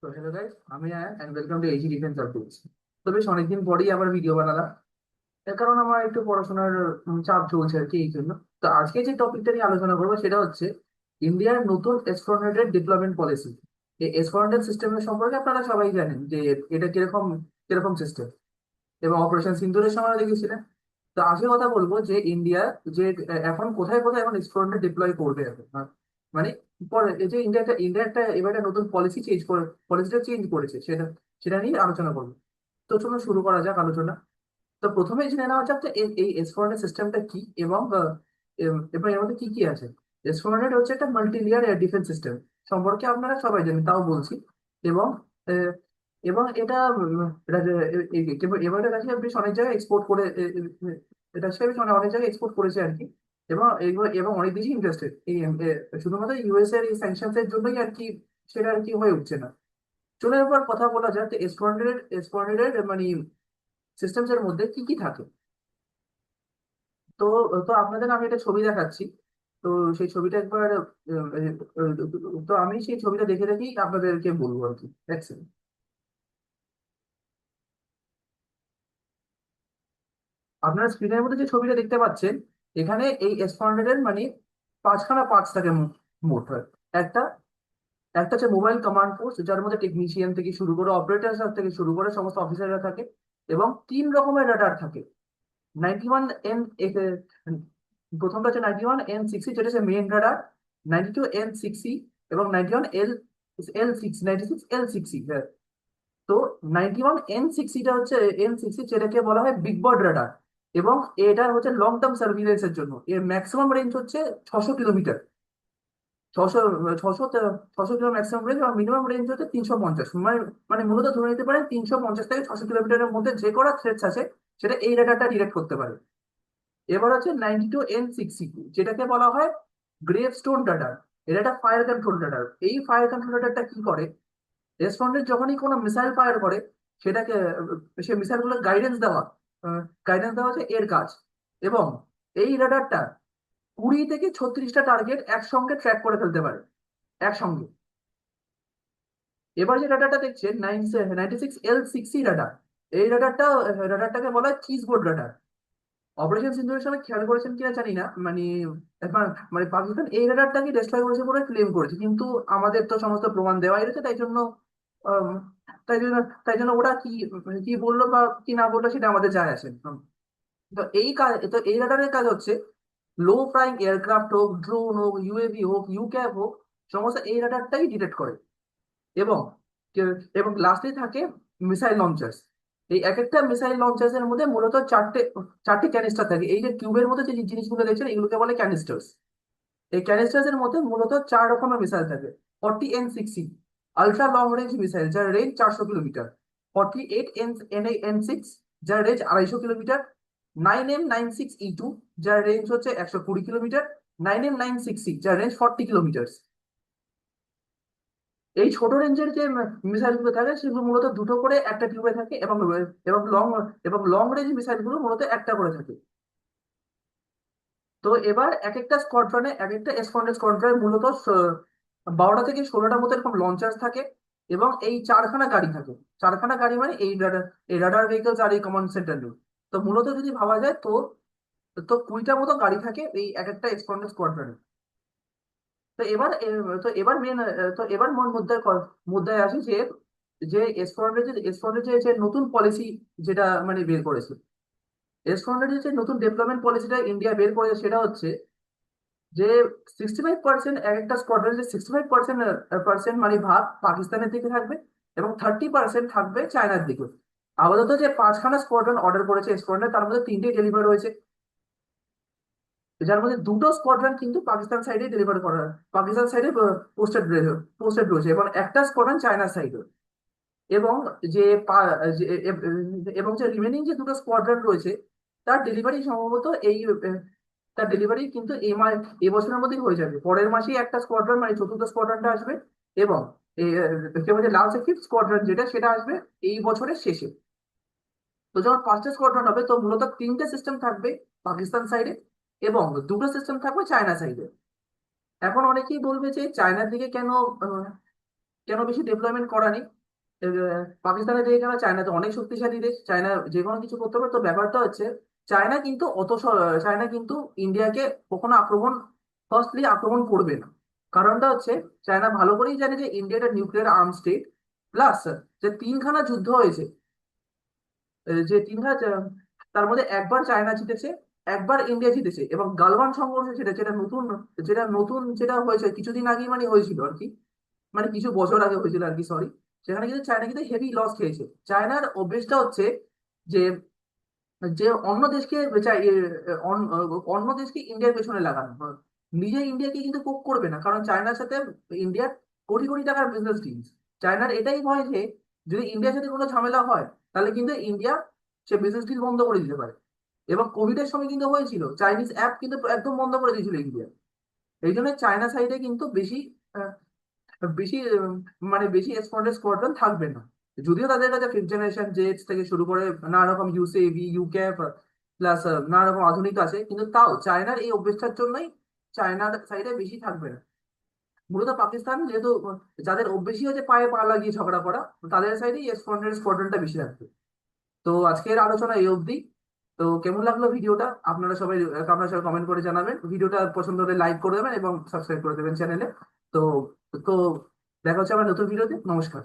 তো hello guys, আমি Ayaan and welcome to AG defence updates. তো বেশ অনেকদিন পরেই আবার ভিডিও বানালাম। এর কারণ আমার একটু পড়াশোনার চাপ চলছে আর কি, এই জন্য। তো আজকে যে টপিকটা নিয়ে আলোচনা করবো সেটা হচ্ছে ইন্ডিয়ার নতুন এক্সপ্লোরেটেড ডেভেলপমেন্ট পলিসি। এই এক্সপ্লোরেটেড সিস্টেমের সম্পর্কে আপনারা সবাই জানেন যে এটা কিরকম কিরকম সিস্টেম, এবং অপারেশন সিন্দুরের সময় দেখেছিলেন। তো আজকে কথা বলবো যে ইন্ডিয়া যে এখন কোথায় কোথায় এখন এক্সপ্লোরেন্ট ডিপ্লয় করবে এখন, মানে পরে এই যে ইন্ডিয়া একটা এবার একটা নতুন পলিসিটা চেঞ্জ করেছে, সেটা সেটা নিয়ে আলোচনা করবো। তো চলুন শুরু করা যাক আলোচনা। তো প্রথমে জেনে নেওয়া যাক যে এই এক্সপ্লোরেন্ট সিস্টেমটা কি, এবং এবং এর মধ্যে কি কি আছে। এক্সপ্লোরেন্ট হচ্ছে একটা multi layer air defence system, সম্পর্কে আপনারা সবাই জানেন, তাও বলছি। এবং আহ, এবং এবারে রাশিয়া বেশ অনেক জায়গায় এক্সপোর্ট করে, রাশিয়া বেশ অনেক অনেক জায়গায় এক্সপোর্ট করেছে আর কি। এবং অনেক বেশি ইন্টারেস্টেড এই শুধুমাত্র ইউএস এর এই স্যাংশনস এর জন্যই আর কি, সেটা আর কি হয়ে উঠছে না। চলে এবার কথা বলা যাক এক্সপোর্টেড মানে সিস্টেমস এর মধ্যে কি কি থাকে। তো তো আপনাদের আমি একটা ছবি দেখাচ্ছি। তো সেই ছবিটা একবার তো আমি সেই ছবিটা দেখে দেখেই আপনাদেরকে বলবো আর কি। এক second। আপনারা স্ক্রিনের মধ্যে যে ছবিটা দেখতে পাচ্ছেন, এখানে এই এক্সপান্ডেড মানে পাঁচখানা পার্টস থাকে মোট হয়। একটা একটা হচ্ছে মোবাইল কমান্ড পোস্ট, যার মধ্যে টেকনিশিয়ান থেকে শুরু করে অপারেটর থেকে শুরু করে সমস্ত অফিসাররা থাকে। এবং তিন রকমের রাডার থাকে। 91 এন, প্রথমটা হচ্ছে 91 N60, যেটা হচ্ছে মেন রাডার। 92 N60 এবং 91 L6 তো 91 N60টা হচ্ছে N60, যেটাকে বলা হয় বিগ বার্ড রাডার। এবং এটা হচ্ছে লং টার্ম সার্ভিলেন্স এর জন্য। এর ম্যাক্সিমাম রেঞ্জ হচ্ছে 600 কিলোমিটার। ছশো ছশো 600 কিলো ম্যাক্সিমাম রেঞ্জ, আর মিনিমাম রেঞ্জ হচ্ছে 350। মানে মানে মূলত ধরে নিতে পারেন 350 থেকে 600 কিলোমিটারের মধ্যে যে কটা থ্রেটস আছে, সেটা এই রাডারটা ডিটেক্ট করতে পারে। এবার হচ্ছে 92 N60, যেটাকে বলা হয় গ্রেভ স্টোন রাডার। এটা একটা ফায়ার কন্ট্রোল রাডার। এই ফায়ার কন্ট্রোল রাডারটা কি করে, রেসপন্ডেন্ট যখনই কোনো মিসাইল ফায়ার করে, সেটাকে সে মিসাইল গুলো গাইডেন্স দেওয়া হচ্ছে এর কাজ। এবং এই রাডারটা 20 থেকে 36টা টার্গেট একসঙ্গে ট্র্যাক করে ফেলতে পারে, একসঙ্গে। এবার যে রাডারটা দেখছেন 96 L60 রাডার, এই রাডারটাকে বলা হয় চিজ বোর্ড রাডার। অপারেশন সিন্দুরের সময় খেয়াল করেছেন কিনা জানি না, মানে এখন মানে পাকিস্তান এই রাডারটাকে ডিস্ট্রয় করেছে বলে ক্লেম করেছে, কিন্তু আমাদের তো সমস্ত প্রমাণ দেওয়াই রয়েছে। তাই জন্য আম, তাই জন্য তাই জন্য ওরা কি কি বললো বা কি না বললো সেটা আমাদের যায় আসে না। তো এই রাডারের কাজ হচ্ছে লো ফ্লাইং এয়ারক্রাফট হোক, ড্রোন হোক, ইউএভি হোক, ইউক্যাভ হোক, সমস্ত এই রাডারটাই ডিটেক্ট করে। এবং এবং লাস্টে থাকে মিসাইল লঞ্চার্স। এই এক একটা মিসাইল লঞ্চার্স এর মধ্যে মূলত চারটে চারটে ক্যানিস্টার থাকে। এই যে টিউবের মধ্যে যে জিনিসগুলো দেখছেন, এগুলোকে বলে ক্যানিস্টার্স। এই ক্যানিস্টার্স এর মধ্যে মূলত চার রকমের মিসাইল থাকে। 40 N60 ultra long range missile, যার রেঞ্জ 400 কিলোমিটার। 48 N6 যার রেঞ্জ 250 কিলোমিটার। 9M96E2 যার রেঞ্জ হচ্ছে 120 কিলোমিটার। 9M960 যার রেঞ্জ 40 কিলোমিটার। এই ছোট রেঞ্জের যে মিসাইল গুলো থাকে, সেগুলো মূলত দুটো করে একটা টিউবে থাকে। এবং লং এবং লং রেঞ্জ মিসাইল গুলো মূলত একটা করে থাকে। তো এবার এক একটা স্কোয়াড্রনে মূলত 12 থেকে 16টার মতো এরকম লঞ্চার্স থাকে। এবং এই চারখানা গাড়ি থাকে। চারখানা গাড়ি মানে এই রাডার ভেহিকলস আর এই কমান্ড সেন্টার নিয়ে। তো মূলত যদি ভাবা যায়, তো তো 20টার মতো গাড়ি থাকে এই এক একটা স্কোয়াড্রনে। তো এবার মেন তো এবার মুদ্রায় আসি যে যে এসফন্ডের যে নতুন পলিসি, যেটা মানে বের করেছে। এসফন্ডের যে নতুন ডেভেলপমেন্ট পলিসিটা ইন্ডিয়া বের করেছে, সেটা হচ্ছে যে 65%, এক একটা স্কোয়াড্রনের যে 65% পার্সেন্ট মানে ভাগ পাকিস্তানের দিকে থাকবে, এবং 30% থাকবে চায়নার দিকে। আপাতত যে পাঁচখানা স্কোয়াড্রন অর্ডার করেছে স্কোয়াড্রন, তার মধ্যে তিনটে ডেলিভার হয়েছে। যার মধ্যে দুটো স্কোয়াড্রন কিন্তু পাকিস্তান সাইডে পোস্টেড রয়েছে, এবং একটা স্কোয়াড্রন চায়নার সাইডে। এবং যে পা- যে এ- এবং যে রিমেনিং যে দুটো স্কোয়াড্রন রয়েছে, তার ডেলিভারি সম্ভবত তার ডেলিভারি কিন্তু এই বছরের মধ্যেই হয়ে যাবে। পরের মাসেই একটা স্কোয়াড্রন মানে চতুর্থ স্কোয়াড্রনটা আসবে। এবং লাস্ট ফিফথ স্কোয়াড্রন যেটা, সেটা আসবে এই বছরের শেষে। তো যখন পাঁচটা স্কোয়াড্রন হবে, তো মূলত তিনটে সিস্টেম থাকবে পাকিস্তান সাইডে, এবং দুটো সিস্টেম থাকবে চায়না সাইডে। এখন অনেকেই বলবে যে চায়নার দিকে কেন কেন বেশি ডেভেলপমেন্ট করা নেই? পাকিস্তানের দিকে কেন, চায়না তো অনেক শক্তিশালী দেশ, চায়না যে কোনো কিছু করতে পারে। তো ব্যাপারটা হচ্ছে চায়না কিন্তু চায়না কিন্তু ইন্ডিয়াকে কখনো ফার্স্টলি আক্রমণ করবে না। কারণটা হচ্ছে চায়না ভালো করেই জানে যে ইন্ডিয়া একটা নিউক্লিয়ার আর্ম স্টেট, প্লাস যে তিনখানা যুদ্ধ হয়েছে, যে তিনখানা তার মধ্যে একবার চায়না জিতেছে, একবার ইন্ডিয়া জিতেছে, এবং গালওয়ান সংঘর্ষ যেটা যেটা হয়েছে কিছুদিন আগে, মানে হয়েছিল আর কি, মানে কিছু বছর আগে হয়েছিল আর কি, সরি। সেখানে কিন্তু চায়না কিন্তু হেভি লস খেয়েছে। চায়নার অভ্যেসটা হচ্ছে যে যে অন্য দেশকে অন্য দেশকে ইন্ডিয়ার পেছনে লাগানো। নিজে ইন্ডিয়াকে কিন্তু পোক করবে না, কারণ চায়নার সাথে ইন্ডিয়ার কোটি কোটি টাকার বিজনেস ডিলস। চায়নার এটাই ভয় যে যদি ইন্ডিয়ার সাথে কোনো ঝামেলা হয়, তাহলে কিন্তু ইন্ডিয়া সে বিজনেস ডিল বন্ধ করে দিতে পারে। এবং কোভিড এর সময় কিন্তু হয়েছিল, চাইনিজ অ্যাপ কিন্তু একদম বন্ধ করে দিয়েছিল ইন্ডিয়া। এই জন্য চায়না সাইডে কিন্তু আহ, বেশি বেশি স্কোয়াড্রন থাকবে না। যদিও তাদের কাছে ফিফথ জেনারেশন জেটস থেকে শুরু করে নানা রকম ইউসিএভি ইউক্যাভ প্লাস নানা রকম আধুনিক আছে, কিন্তু তাও চায়নার এই অভ্যেসটার জন্যই চায়নার সাইডে বেশি থাকবে না। মূলত পাকিস্তান যেহেতু যাদের অভ্যেসই হচ্ছে পায়ে পা লাগিয়ে ঝগড়া করা, তাদের সাইডেই স্কোয়াড্রনটা বেশি থাকবে। তো আজকের আলোচনা এই অবধি। তো কেমন লাগলো ভিডিওটা, আপনারা সবাই কমেন্ট করে জানাবেন। ভিডিওটা পছন্দ হলে লাইক করে দেবেন এবং সাবস্ক্রাইব করে দেবেন চ্যানেলে। তো তো দেখা হচ্ছে আমার নতুন ভিডিওতে। নমস্কার।